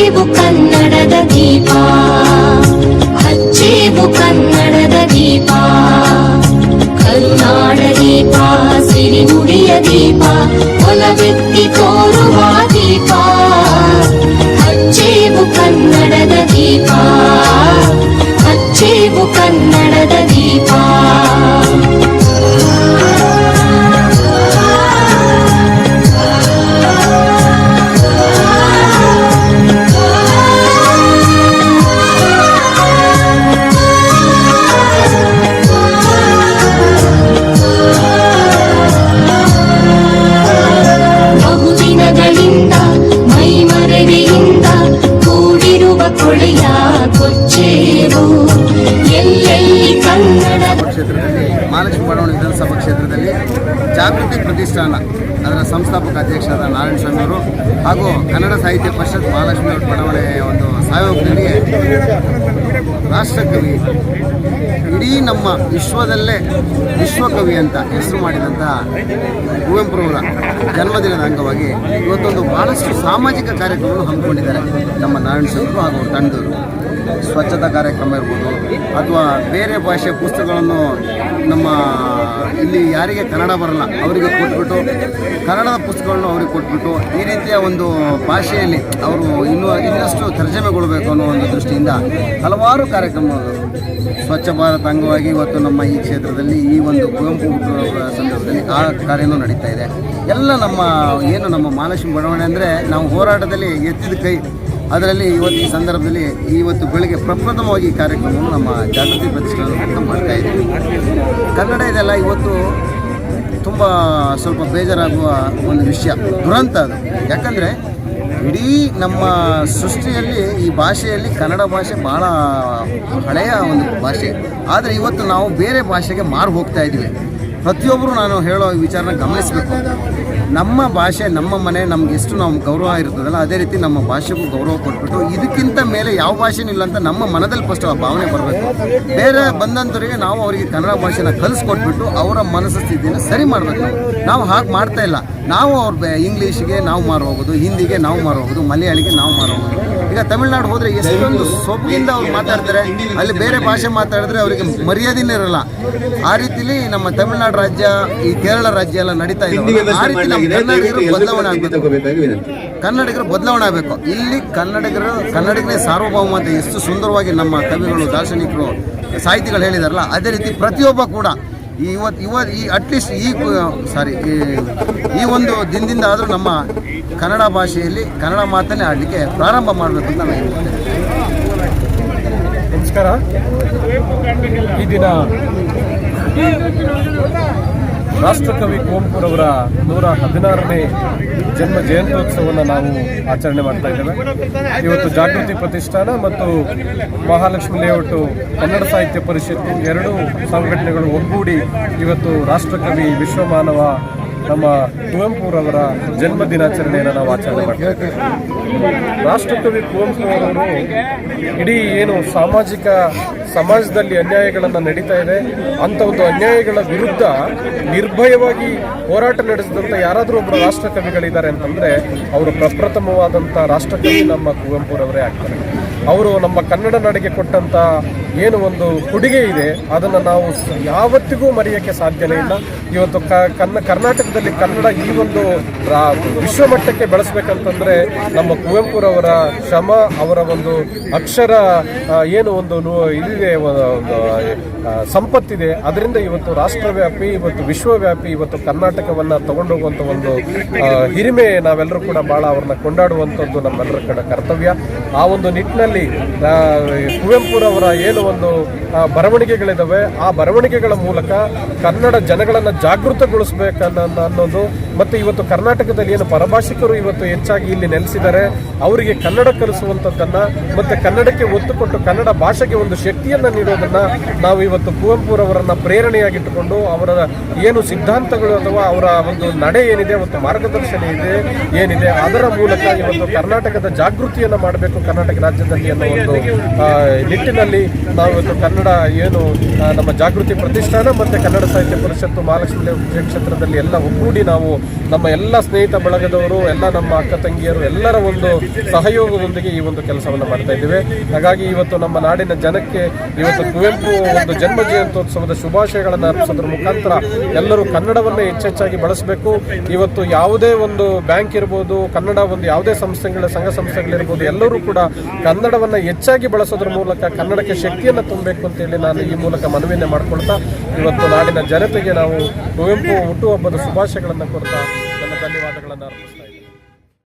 ಹಚ್ಚೇವು ಕನ್ನಡದ ದೀಪ, ಹಚ್ಚೇವು ಕನ್ನಡದ ದೀಪ, ಕರುನಾಡ ದೀಪ, ಸಿರಿನುಡಿಯ ದೀಪ, ಒಲವೆತ್ತಿ ತೋರುವ ದೀಪ, ಹಚ್ಚೇವು ಕನ್ನಡದ ದೀಪ, ಹಚ್ಚೇವು ಕನ್ನಡದ ದೀಪ. ಬಹುದಿನಗಳಿಂದ ಮೈಮರೆಯಿಂದ ಕೂಡಿರುವ ಕೊಳೆಯ ಕೊಚ್ಚೇವು ಎಲ್ಲೆಲ್ಲಿ ಕನ್ನಡ ಕ್ಷೇತ್ರದಲ್ಲಿ ಮಹಾಲಕ್ಷ್ಮಿ ಬಡಾವಣೆ ವಿಧಾನಸಭಾ ಕ್ಷೇತ್ರದಲ್ಲಿ ಜಾಗೃತಿ ಪ್ರತಿಷ್ಠಾನ ಅದರ ಸಂಸ್ಥಾಪಕ ಅಧ್ಯಕ್ಷರಾದ ನಾರಾಯಣಸ್ವಾಮಿ ಅವರು ಹಾಗೂ ಕನ್ನಡ ಸಾಹಿತ್ಯ ಪರಿಷತ್ ಮಹಾಲಕ್ಷ್ಮಿ ಬಡಾವಣೆ ಒಂದು ಸಹಯೋಗದಲ್ಲಿ ರಾಷ್ಟ್ರಕವಿ ಇಡೀ ನಮ್ಮ ವಿಶ್ವದಲ್ಲೇ ವಿಶ್ವಕವಿ ಅಂತ ಹೆಸರು ಮಾಡಿದಂಥ ಕುವೆಂಪುರವರ ಜನ್ಮದಿನದ ಅಂಗವಾಗಿ ಇವತ್ತೊಂದು ಬಹಳಷ್ಟು ಸಾಮಾಜಿಕ ಕಾರ್ಯಕ್ರಮವನ್ನು ಹಮ್ಮಿಕೊಂಡಿದ್ದಾರೆ ನಮ್ಮ ನಾರಾಯಣಸ್ವಾಮಿ ಹಾಗೂ ತಂಡದವರು. ಸ್ವಚ್ಛತಾ ಕಾರ್ಯಕ್ರಮ ಇರ್ಬೋದು ಅಥವಾ ಬೇರೆ ಭಾಷೆ ಪುಸ್ತಕಗಳನ್ನು ನಮ್ಮ ಇಲ್ಲಿ ಯಾರಿಗೆ ಕನ್ನಡ ಬರಲ್ಲ ಅವರಿಗೆ ಕೊಟ್ಬಿಟ್ಟು ಕನ್ನಡದ ಪುಸ್ತಕಗಳನ್ನು ಅವ್ರಿಗೆ ಕೊಟ್ಬಿಟ್ಟು ಈ ರೀತಿಯ ಒಂದು ಭಾಷೆಯಲ್ಲಿ ಅವರು ಇನ್ನಷ್ಟು ತರ್ಜಮೆಗೊಳ್ಳಬೇಕು ಅನ್ನೋ ಒಂದು ದೃಷ್ಟಿಯಿಂದ ಹಲವಾರು ಕಾರ್ಯಕ್ರಮಗಳು ಸ್ವಚ್ಛ ಭಾರತ ಅಂಗವಾಗಿ ಇವತ್ತು ನಮ್ಮ ಈ ಕ್ಷೇತ್ರದಲ್ಲಿ ಈ ಒಂದು ಕುವೆಂಪು ಹುಟ್ಟುಹಬ್ಬದ ಸಂದರ್ಭದಲ್ಲಿ ಆ ಕಾರ್ಯನೂ ನಡೀತಾ ಇದೆ. ಎಲ್ಲ ನಮ್ಮ ನಮ್ಮ ಮಹಾಲಕ್ಷ್ಮಿ ಬಡಾವಣೆ ಅಂದರೆ ನಾವು ಹೋರಾಟದಲ್ಲಿ ಎತ್ತಿದ ಕೈ, ಅದರಲ್ಲಿ ಇವತ್ತು ಈ ಸಂದರ್ಭದಲ್ಲಿ ಇವತ್ತು ಬೆಳಗ್ಗೆ ಪ್ರಪ್ರಥಮವಾಗಿ ಈ ಕಾರ್ಯಕ್ರಮವನ್ನು ನಮ್ಮ ಜಾಗೃತಿ ಪ್ರತಿಷ್ಠಾನ ಮಾಡ್ತಾ ಇದ್ದೀವಿ. ಕನ್ನಡ ಇದೆಲ್ಲ ಇವತ್ತು ತುಂಬ ಸ್ವಲ್ಪ ಬೇಜಾರಾಗುವ ಒಂದು ವಿಷಯ, ದುರಂತ ಅದು. ಯಾಕಂದರೆ ಇಡೀ ನಮ್ಮ ಸೃಷ್ಟಿಯಲ್ಲಿ ಈ ಭಾಷೆಯಲ್ಲಿ ಕನ್ನಡ ಭಾಷೆ ಭಾಳ ಹಳೆಯ ಒಂದು ಭಾಷೆ. ಆದರೆ ಇವತ್ತು ನಾವು ಬೇರೆ ಭಾಷೆಗೆ ಮಾರು ಹೋಗ್ತಾ ಇದ್ದೀವಿ. ಪ್ರತಿಯೊಬ್ಬರು ನಾನು ಹೇಳೋ ವಿಚಾರನ ಗಮನಿಸಬೇಕು. ನಮ್ಮ ಭಾಷೆ ನಮ್ಮ ಮನೆ, ನಮ್ಗೆ ಎಷ್ಟು ನಾವು ಗೌರವ ಇರ್ತದಲ್ಲ ಅದೇ ರೀತಿ ನಮ್ಮ ಭಾಷೆಗೂ ಗೌರವ ಕೊಟ್ಬಿಟ್ಟು ಇದಕ್ಕಿಂತ ಮೇಲೆ ಯಾವ ಭಾಷೆನೂ ಇಲ್ಲ ಅಂತ ನಮ್ಮ ಮನದಲ್ಲಿ ಫಸ್ಟ್ ಆ ಭಾವನೆ ಬರಬೇಕು. ಬೇರೆ ಬಂದಂಥವರಿಗೆ ನಾವು ಅವರಿಗೆ ಕನ್ನಡ ಭಾಷೆನ ಕಲಿಸ್ಕೊಟ್ಬಿಟ್ಟು ಅವರ ಮನಸ್ಸು ಸ್ಥಿತಿಯನ್ನು ಸರಿ ಮಾಡಬೇಕು. ನಾವು ಹಾಗೆ ಮಾಡ್ತಾ ಇಲ್ಲ. ನಾವು ಇಂಗ್ಲೀಷಿಗೆ ನಾವು ಮಾರು ಹೋಗೋದು, ಹಿಂದಿಗೆ ನಾವು ಮಾರು ಹೋಗೋದು, ಮಲಯಾಳಿಗೆ ನಾವು ಮಾರು ಹೋಗೋದು. ಈಗ ತಮಿಳ್ನಾಡು ಹೋದರೆ ಎಷ್ಟೊಂದು ಸೊಬಗಿಂದ ಅವ್ರು ಮಾತಾಡ್ತಾರೆ, ಅಲ್ಲಿ ಬೇರೆ ಭಾಷೆ ಮಾತಾಡಿದ್ರೆ ಅವರಿಗೆ ಮರ್ಯಾದೆನೇ ಇರಲ್ಲ. ಆ ರೀತಿಲಿ ನಮ್ಮ ತಮಿಳ್ನಾಡು ರಾಜ್ಯ, ಈ ಕೇರಳ ರಾಜ್ಯ ಎಲ್ಲ ನಡೀತಾ ಇದೆ. ಆ ರೀತಿ ನಮ್ಮ ಕನ್ನಡಿಗರು ಬದಲಾವಣೆ ಆಗಬೇಕು, ಕನ್ನಡಿಗರು ಬದಲಾವಣೆ ಆಗಬೇಕು. ಇಲ್ಲಿ ಕನ್ನಡಿಗರೇ ಸಾರ್ವಭೌಮ ಅಂತ ಎಷ್ಟು ಸುಂದರವಾಗಿ ನಮ್ಮ ಕವಿಗಳು, ದಾರ್ಶನಿಕರು, ಸಾಹಿತಿಗಳು ಹೇಳಿದಾರಲ್ಲ, ಅದೇ ರೀತಿ ಪ್ರತಿಯೊಬ್ಬ ಕೂಡ ಈ ಅಟ್ಲೀಸ್ಟ್ ಈ ಒಂದು ದಿನದಿಂದ ಆದರೂ ನಮ್ಮ ಕನ್ನಡ ಭಾಷೆಯಲ್ಲಿ ಕನ್ನಡ ಮಾತನ್ನೇ ಆಡಲಿಕ್ಕೆ ಪ್ರಾರಂಭ ಮಾಡಬೇಕು ಅಂತ ನಾನು ಹೇಳ್ತೇನೆ. ನಮಸ್ಕಾರ. ಈ ದಿನ ರಾಷ್ಟ್ರಕವಿ ಕುವೆಂಪುರವರ 116ನೇ ಜನ್ಮ ಜಯಂತ್ಯೋತ್ಸವವನ್ನು ನಾವು ಆಚರಣೆ ಮಾಡ್ತಾ ಇದ್ದೇವೆ. ಇವತ್ತು ಜಾಗೃತಿ ಪ್ರತಿಷ್ಠಾನ ಮತ್ತು ಮಹಾಲಕ್ಷ್ಮಿ ಲೇಔಟು ಕನ್ನಡ ಸಾಹಿತ್ಯ ಪರಿಷತ್ತು ಎರಡೂ ಸಂಘಟನೆಗಳು ಒಗ್ಗೂಡಿ ಇವತ್ತು ರಾಷ್ಟ್ರಕವಿ ವಿಶ್ವಮಾನವ ನಮ್ಮ ಕುವೆಂಪುರವರ ಜನ್ಮ ದಿನಾಚರಣೆಯನ್ನು ನಾವು ಆಚರಣೆ ಮಾಡ್ತೇವೆ. ರಾಷ್ಟ್ರಕವಿ ಕುವೆಂಪುರವರು ಇಡೀ ಏನು ಸಮಾಜದಲ್ಲಿ ಅನ್ಯಾಯಗಳನ್ನು ನಡೀತಾ ಇದೆ, ಅಂಥ ಒಂದು ಅನ್ಯಾಯಗಳ ವಿರುದ್ಧ ನಿರ್ಭಯವಾಗಿ ಹೋರಾಟ ನಡೆಸಿದಂಥ ಯಾರಾದರೂ ಒಬ್ಬರು ರಾಷ್ಟ್ರಕವಿಗಳಿದ್ದಾರೆ ಅಂತಂದರೆ ಅವರು ಪ್ರಪ್ರಥಮವಾದಂಥ ರಾಷ್ಟ್ರಕವಿ ನಮ್ಮ ಕುವೆಂಪುರವರೇ ಆಗ್ತಾರೆ. ಅವರು ನಮ್ಮ ಕನ್ನಡ ನಾಡಿಗೆ ಕೊಟ್ಟಂಥ ಏನು ಒಂದು ಕೊಡುಗೆ ಇದೆ ಅದನ್ನು ನಾವು ಯಾವತ್ತಿಗೂ ಮರೆಯೋಕ್ಕೆ ಸಾಧ್ಯನೇ ಇಲ್ಲ. ಇವತ್ತು ಕರ್ನಾಟಕದಲ್ಲಿ ಕನ್ನಡ ಈ ಒಂದು ವಿಶ್ವಮಟ್ಟಕ್ಕೆ ಬೆಳೆಸಬೇಕಂತಂದರೆ ನಮ್ಮ ಕುವೆಂಪುರವರ ಶ್ರಮ, ಅವರ ಒಂದು ಅಕ್ಷರ ಏನು ಒಂದು ಇದಿದೆ, ಸಂಪತ್ತಿದೆ, ಅದರಿಂದ ಇವತ್ತು ರಾಷ್ಟ್ರವ್ಯಾಪಿ, ಇವತ್ತು ವಿಶ್ವವ್ಯಾಪಿ ಇವತ್ತು ಕರ್ನಾಟಕವನ್ನು ತಗೊಂಡೋಗುವಂಥ ಒಂದು ಹಿರಿಮೆ ನಾವೆಲ್ಲರೂ ಕೂಡ ಭಾಳ ಅವ್ರನ್ನ ಕೊಂಡಾಡುವಂಥದ್ದು ನಮ್ಮೆಲ್ಲರ ಕರ್ತವ್ಯ. ಆ ಒಂದು ನಿಟ್ಟಿನಲ್ಲಿ ಕುವೆಂಪುರವರ ಏನು ಒಂದು ಬರವಣಿಗೆಗಳಿದ್ದಾವೆ, ಆ ಬರವಣಿಗೆಗಳ ಮೂಲಕ ಕನ್ನಡ ಜನಗಳನ್ನು ಜಾಗೃತಗೊಳಿಸಬೇಕನ್ನೋದು, ಮತ್ತು ಇವತ್ತು ಕರ್ನಾಟಕದಲ್ಲಿ ಏನು ಪರಭಾಷಿಕರು ಇವತ್ತು ಹೆಚ್ಚಾಗಿ ಇಲ್ಲಿ ನೆಲೆಸಿದ್ದಾರೆ ಅವರಿಗೆ ಕನ್ನಡ ಕಲಿಸುವಂಥದ್ದನ್ನು ಮತ್ತು ಕನ್ನಡಕ್ಕೆ ಒತ್ತು ಕೊಟ್ಟು ಕನ್ನಡ ಭಾಷೆಗೆ ಒಂದು ಶಕ್ತಿಯನ್ನು ನೀಡೋದನ್ನು ನಾವು ಇವತ್ತು ಕುವೆಂಪುರವರನ್ನು ಪ್ರೇರಣೆಯಾಗಿಟ್ಟುಕೊಂಡು ಅವರ ಏನು ಸಿದ್ಧಾಂತಗಳು ಅಥವಾ ಅವರ ಒಂದು ನಡೆ ಏನಿದೆ, ಒಂದು ಮಾರ್ಗದರ್ಶನ ಏನಿದೆ ಅದರ ಮೂಲಕ ಇವತ್ತು ಕರ್ನಾಟಕದ ಜಾಗೃತಿಯನ್ನು ಮಾಡಬೇಕು ಕರ್ನಾಟಕ ರಾಜ್ಯದಲ್ಲಿ ಅನ್ನೋ ಒಂದು ನಿಟ್ಟಿನಲ್ಲಿ ನಾವು ಇವತ್ತು ಕನ್ನಡ ಏನು ನಮ್ಮ ಜಾಗೃತಿ ಪ್ರತಿಷ್ಠಾನ ಮತ್ತು ಕನ್ನಡ ಸಾಹಿತ್ಯ ಪರಿಷತ್ತು ಮಹಾಲಕ್ಷ್ಮಿ ಕ್ಷೇತ್ರದಲ್ಲಿ ಎಲ್ಲ ಒಗ್ಗೂಡಿ ನಾವು ನಮ್ಮ ಎಲ್ಲ ಸ್ನೇಹಿತ ಬಳಗದವರು, ಎಲ್ಲ ನಮ್ಮ ಅಕ್ಕ ತಂಗಿಯರು ಎಲ್ಲರ ಒಂದು ಸಹಯೋಗದೊಂದಿಗೆ ಈ ಒಂದು ಕೆಲಸವನ್ನು ಮಾಡ್ತಾ ಇದ್ದೇವೆ. ಹಾಗಾಗಿ ಇವತ್ತು ನಮ್ಮ ನಾಡಿನ ಜನಕ್ಕೆ ಇವತ್ತು ಕುವೆಂಪು ಒಂದು ಜನ್ಮ ಜಯಂತ್ಯೋತ್ಸವದ ಶುಭಾಶಯಗಳನ್ನು ಅರ್ಪಿಸೋದ್ರ ಮುಖಾಂತರ ಎಲ್ಲರೂ ಕನ್ನಡವನ್ನೇ ಹೆಚ್ಚೆಚ್ಚಾಗಿ ಬಳಸಬೇಕು. ಇವತ್ತು ಯಾವುದೇ ಒಂದು ಬ್ಯಾಂಕ್ ಇರ್ಬೋದು, ಕನ್ನಡ ಒಂದು ಯಾವುದೇ ಸಂಘ ಸಂಸ್ಥೆಗಳಿರ್ಬೋದು, ಎಲ್ಲರೂ ಕೂಡ ಕನ್ನಡವನ್ನು ಹೆಚ್ಚಾಗಿ ಬಳಸೋದ್ರ ಮೂಲಕ ಕನ್ನಡಕ್ಕೆ ಶಕ್ತಿಯನ್ನು ತುಂಬಬೇಕು ಅಂತೇಳಿ ನಾನು ಈ ಮೂಲಕ ಮನವಿಯನ್ನು ಮಾಡ್ಕೊಳ್ತಾ ಇವತ್ತು ನಾಡಿನ ಜನತೆಗೆ ನಾವು ಕುವೆಂಪು ಹುಟ್ಟುಹಬ್ಬದ ಶುಭಾಶಯಗಳನ್ನು ಕೊಡ್ತಾ ನನ್ನ ಧನ್ಯವಾದಗಳನ್ನು ಅರ್ಪಿಸ್ತಾ